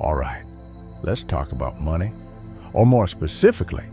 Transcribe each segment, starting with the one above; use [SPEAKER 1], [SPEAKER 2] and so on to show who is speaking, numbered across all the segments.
[SPEAKER 1] All right, let's talk about money, or more specifically,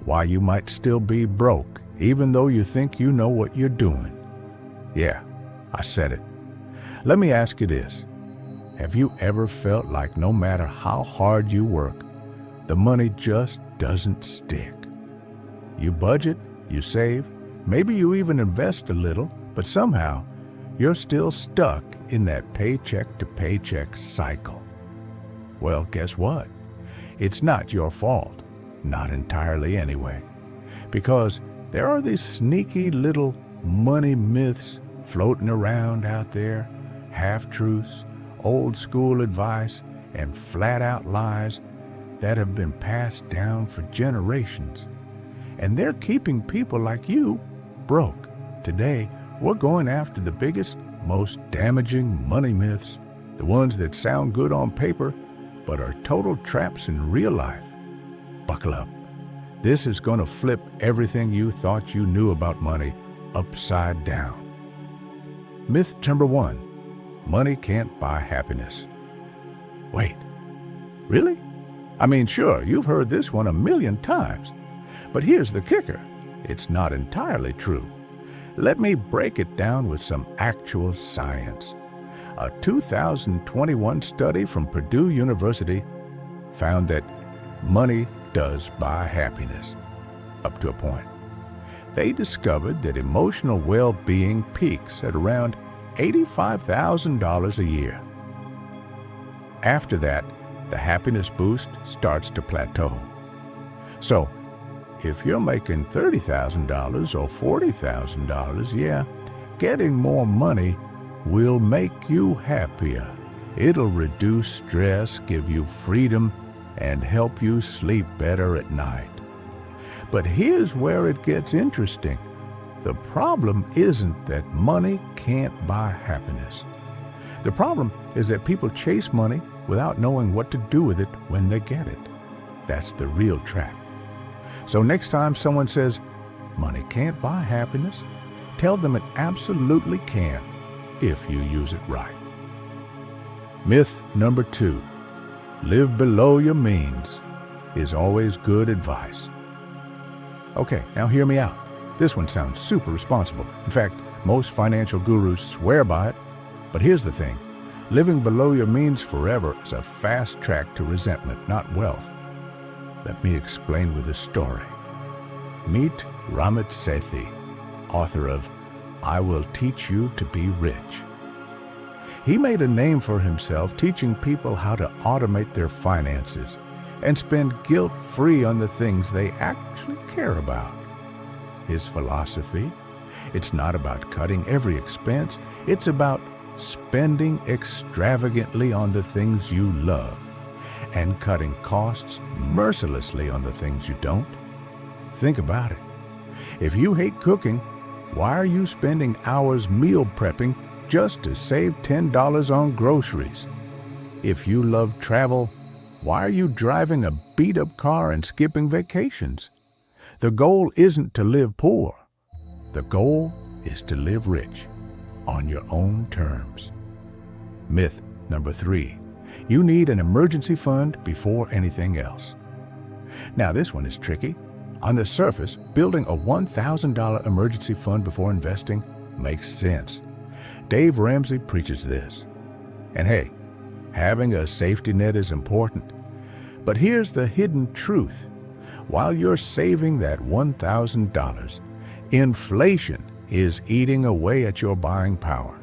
[SPEAKER 1] why you might still be broke even though you think you know what you're doing. Yeah, I said it. Let me ask you this. Have you ever felt like no matter how hard you work, the money just doesn't stick? You budget, you save, maybe you even invest a little, but somehow you're still stuck in that paycheck to paycheck cycle. Well, guess what? It's not your fault. Not entirely anyway. Because there are these sneaky little money myths floating around out there, half-truths, old school advice, and flat-out lies that have been passed down for generations. And they're keeping people like you broke. Today, we're going after the biggest, most damaging money myths, the ones that sound good on paper, but are total traps in real life. Buckle up. This is going to flip everything you thought you knew about money upside down. Myth number 1, money can't buy happiness. Wait, really? I mean, sure, you've heard this one a million times, but here's the kicker. It's not entirely true. Let me break it down with some actual science. A 2021 study from Purdue University found that money does buy happiness, up to a point. They discovered that emotional well-being peaks at around $85,000 a year. After that, the happiness boost starts to plateau. So, if you're making $30,000 or $40,000, yeah, getting more money will make you happier. It'll reduce stress, give you freedom, and help you sleep better at night. But here's where it gets interesting. The problem isn't that money can't buy happiness. The problem is that people chase money without knowing what to do with it when they get it. That's the real trap. So next time someone says, money can't buy happiness, tell them it absolutely can if you use it right. Myth number 2, live below your means is always good advice. Okay, now hear me out. This one sounds super responsible. In fact, most financial gurus swear by it. But here's the thing. Living below your means forever is a fast track to resentment, not wealth. Let me explain with a story. Meet Ramit Sethi, author of I Will Teach You to Be Rich. He made a name for himself teaching people how to automate their finances and spend guilt-free on the things they actually care about. His philosophy? It's not about cutting every expense. It's about spending extravagantly on the things you love and cutting costs mercilessly on the things you don't. Think about it. If you hate cooking, why are you spending hours meal prepping just to save $10 on groceries? If you love travel, why are you driving a beat-up car and skipping vacations? The goal isn't to live poor. The goal is to live rich on your own terms. Myth number 3, you need an emergency fund before anything else. Now this one is tricky. On the surface, building a $1,000 emergency fund before investing makes sense. Dave Ramsey preaches this. And hey, having a safety net is important. But here's the hidden truth. While you're saving that $1,000, inflation is eating away at your buying power.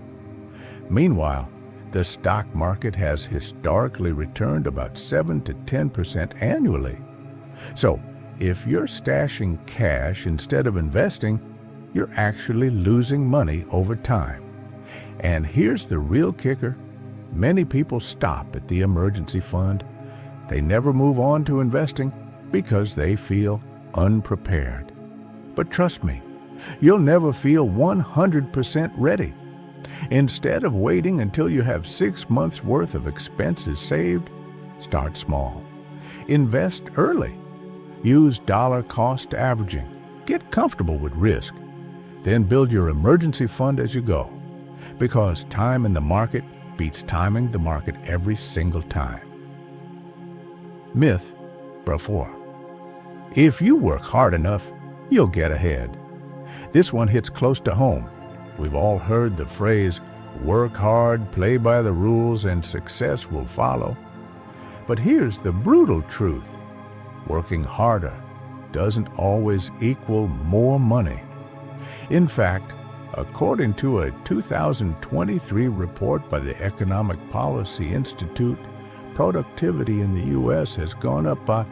[SPEAKER 1] Meanwhile, the stock market has historically returned about 7 to 10% annually. So, if you're stashing cash instead of investing, you're actually losing money over time. And here's the real kicker. Many people stop at the emergency fund. They never move on to investing because they feel unprepared. But trust me, you'll never feel 100% ready. Instead of waiting until you have 6 months' worth of expenses saved, start small. Invest early. Use dollar cost averaging. Get comfortable with risk. Then build your emergency fund as you go. Because time in the market beats timing the market every single time. Myth number 4. If you work hard enough, you'll get ahead. This one hits close to home. We've all heard the phrase, work hard, play by the rules, and success will follow. But here's the brutal truth. Working harder doesn't always equal more money. In fact, according to a 2023 report by the Economic Policy Institute, productivity in the U.S. has gone up by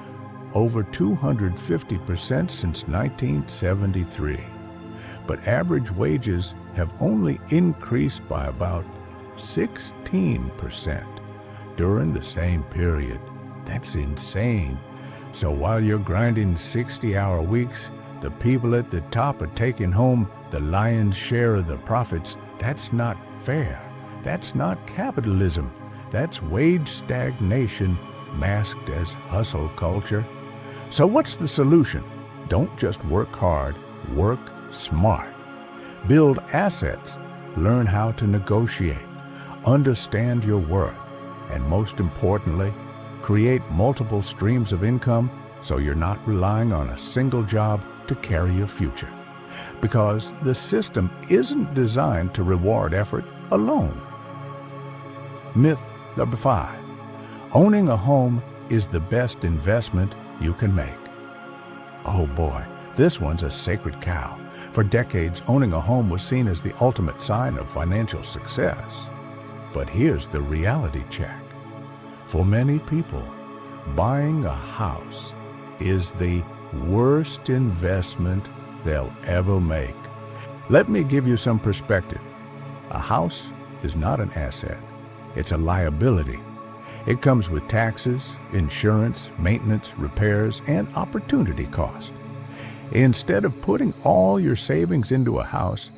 [SPEAKER 1] over 250% since 1973. But average wages have only increased by about 16% during the same period. That's insane. So while you're grinding 60-hour weeks, the people at the top are taking home the lion's share of the profits. That's not fair. That's not capitalism. That's wage stagnation masked as hustle culture. So what's the solution? Don't just work hard, work smart. Build assets, learn how to negotiate, understand your worth, and most importantly, create multiple streams of income so you're not relying on a single job to carry your future. Because the system isn't designed to reward effort alone. Myth number 5. Owning a home is the best investment you can make. Oh boy, this one's a sacred cow. For decades, owning a home was seen as the ultimate sign of financial success. But here's the reality check. For many people, buying a house is the worst investment they'll ever make. Let me give you some perspective. A house is not an asset. It's a liability. It comes with taxes, insurance, maintenance, repairs, and opportunity cost. Instead of putting all your savings into a house,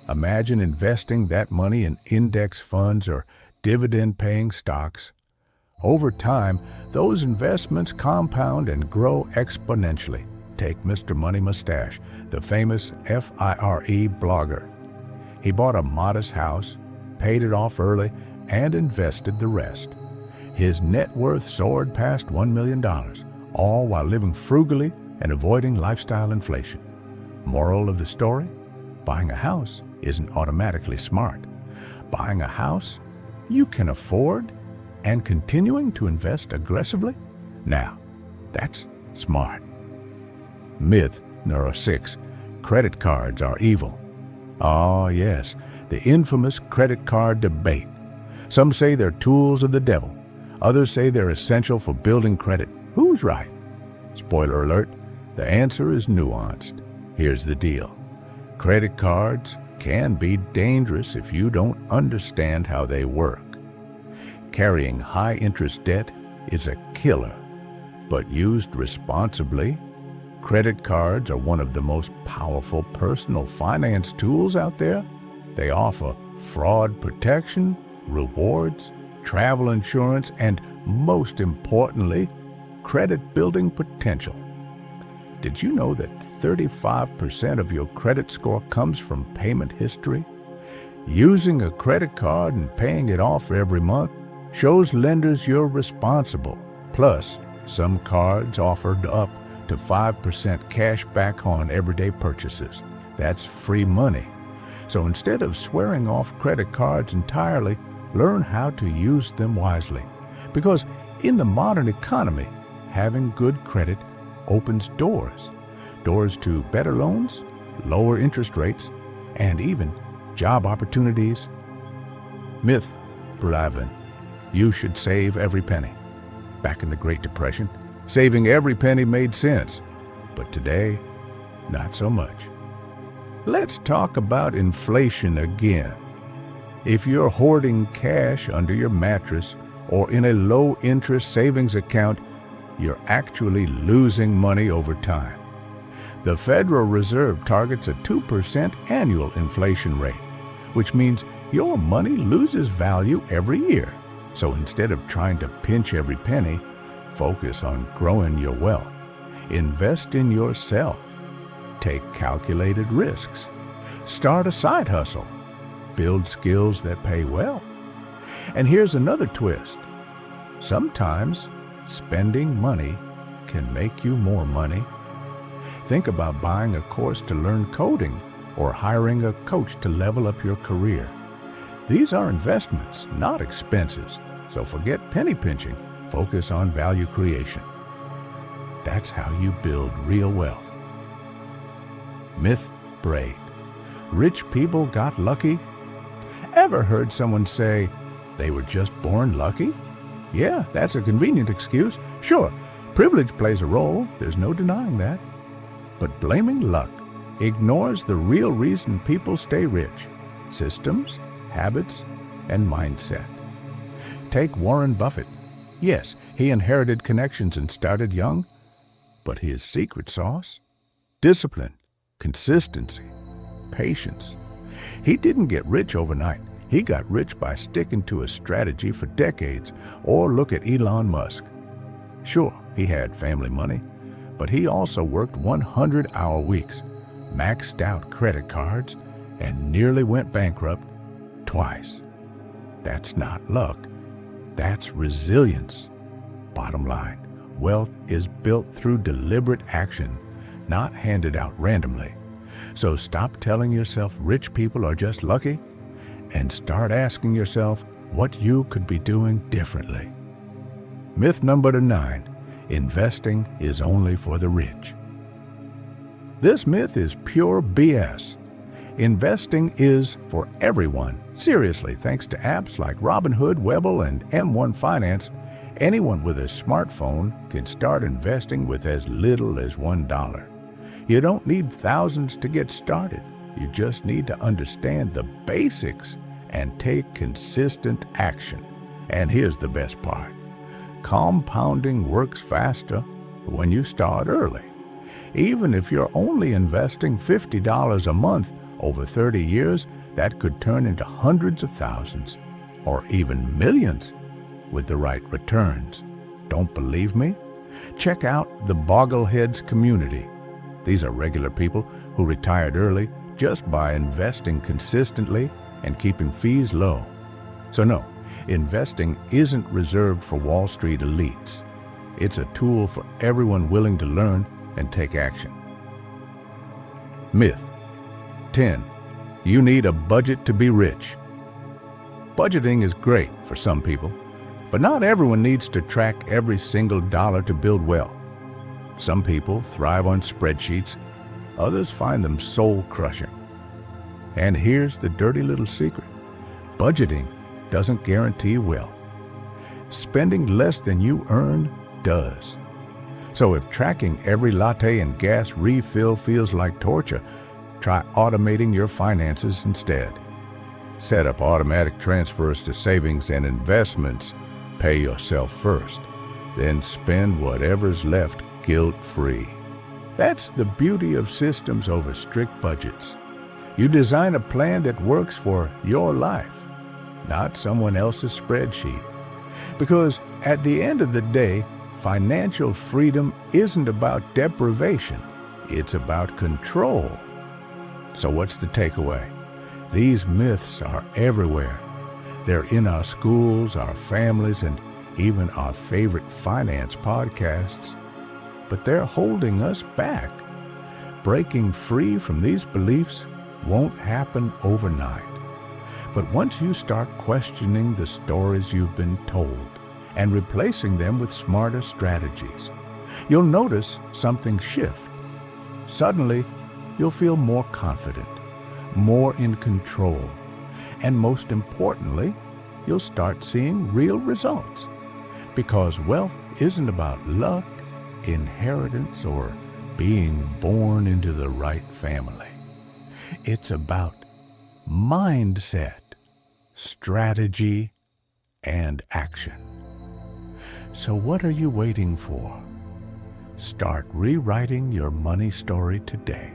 [SPEAKER 1] imagine investing that money in index funds or dividend-paying stocks. Over time, those investments compound and grow exponentially. Take Mr. Money Mustache, the famous FIRE blogger. He bought a modest house, paid it off early, and invested the rest. His net worth soared past $1 million, all while living frugally and avoiding lifestyle inflation. Moral of the story? Buying a house isn't automatically smart. Buying a house you can afford and continuing to invest aggressively? Now, that's smart. Myth number 6. Credit cards are evil. Oh yes, the infamous credit card debate. Some say they're tools of the devil. Others say they're essential for building credit. Who's right? Spoiler alert, the answer is nuanced. Here's the deal. Credit cards can be dangerous if you don't understand how they work. Carrying high-interest debt is a killer, but used responsibly, credit cards are one of the most powerful personal finance tools out there. They offer fraud protection, rewards, travel insurance, and most importantly, credit-building potential. Did you know that 35% of your credit score comes from payment history? Using a credit card and paying it off every month shows lenders you're responsible. Plus, some cards offered up to 5% cash back on everyday purchases. That's free money. So instead of swearing off credit cards entirely, learn how to use them wisely. Because in the modern economy, having good credit opens doors. Doors to better loans, lower interest rates, and even job opportunities. Myth number 11. You should save every penny. Back in the Great Depression, saving every penny made sense. But today, not so much. Let's talk about inflation again. If you're hoarding cash under your mattress or in a low-interest savings account, you're actually losing money over time. The Federal Reserve targets a 2% annual inflation rate, which means your money loses value every year. So instead of trying to pinch every penny, focus on growing your wealth. Invest in yourself. Take calculated risks. Start a side hustle. Build skills that pay well. And here's another twist. Sometimes spending money can make you more money. Think about buying a course to learn coding or hiring a coach to level up your career. These are investments, not expenses. So forget penny pinching. Focus on value creation. That's how you build real wealth. Myth braid. Rich people got lucky? Ever heard someone say they were just born lucky? Yeah, that's a convenient excuse. Sure, privilege plays a role. There's no denying that. But blaming luck ignores the real reason people stay rich: systems, habits, and mindset. Take Warren Buffett. Yes, he inherited connections and started young, but his secret sauce? Discipline, consistency, patience. He didn't get rich overnight. He got rich by sticking to a strategy for decades. Or look at Elon Musk. Sure, he had family money, but he also worked 100-hour weeks, maxed out credit cards, and nearly went bankrupt twice. That's not luck. That's resilience. Bottom line, wealth is built through deliberate action, not handed out randomly. So stop telling yourself rich people are just lucky and start asking yourself what you could be doing differently. Myth number 9, investing is only for the rich. This myth is pure BS. Investing is for everyone. Seriously, thanks to apps like Robinhood, Webull, and M1 Finance, anyone with a smartphone can start investing with as little as $1. You don't need thousands to get started. You just need to understand the basics and take consistent action. And here's the best part. Compounding works faster when you start early. Even if you're only investing $50 a month over 30 years, that could turn into hundreds of thousands or even millions with the right returns. Don't believe me? Check out the Boggleheads community. These are regular people who retired early just by investing consistently and keeping fees low. So no, investing isn't reserved for Wall Street elites. It's a tool for everyone willing to learn and take action. Myth 10. You need a budget to be rich. Budgeting is great for some people, but not everyone needs to track every single dollar to build wealth. Some people thrive on spreadsheets, others find them soul-crushing. And here's the dirty little secret. Budgeting doesn't guarantee wealth. Spending less than you earn does. So if tracking every latte and gas refill feels like torture, try automating your finances instead. Set up automatic transfers to savings and investments. Pay yourself first, then spend whatever's left guilt-free. That's the beauty of systems over strict budgets. You design a plan that works for your life, not someone else's spreadsheet. Because at the end of the day, financial freedom isn't about deprivation, it's about control. So what's the takeaway? These myths are everywhere. They're in our schools, our families, and even our favorite finance podcasts. But they're holding us back. Breaking free from these beliefs won't happen overnight. But once you start questioning the stories you've been told and replacing them with smarter strategies, you'll notice something shift. Suddenly, you'll feel more confident, more in control, and most importantly, you'll start seeing real results. Because wealth isn't about luck, inheritance, or being born into the right family. It's about mindset, strategy, and action. So what are you waiting for? Start rewriting your money story today.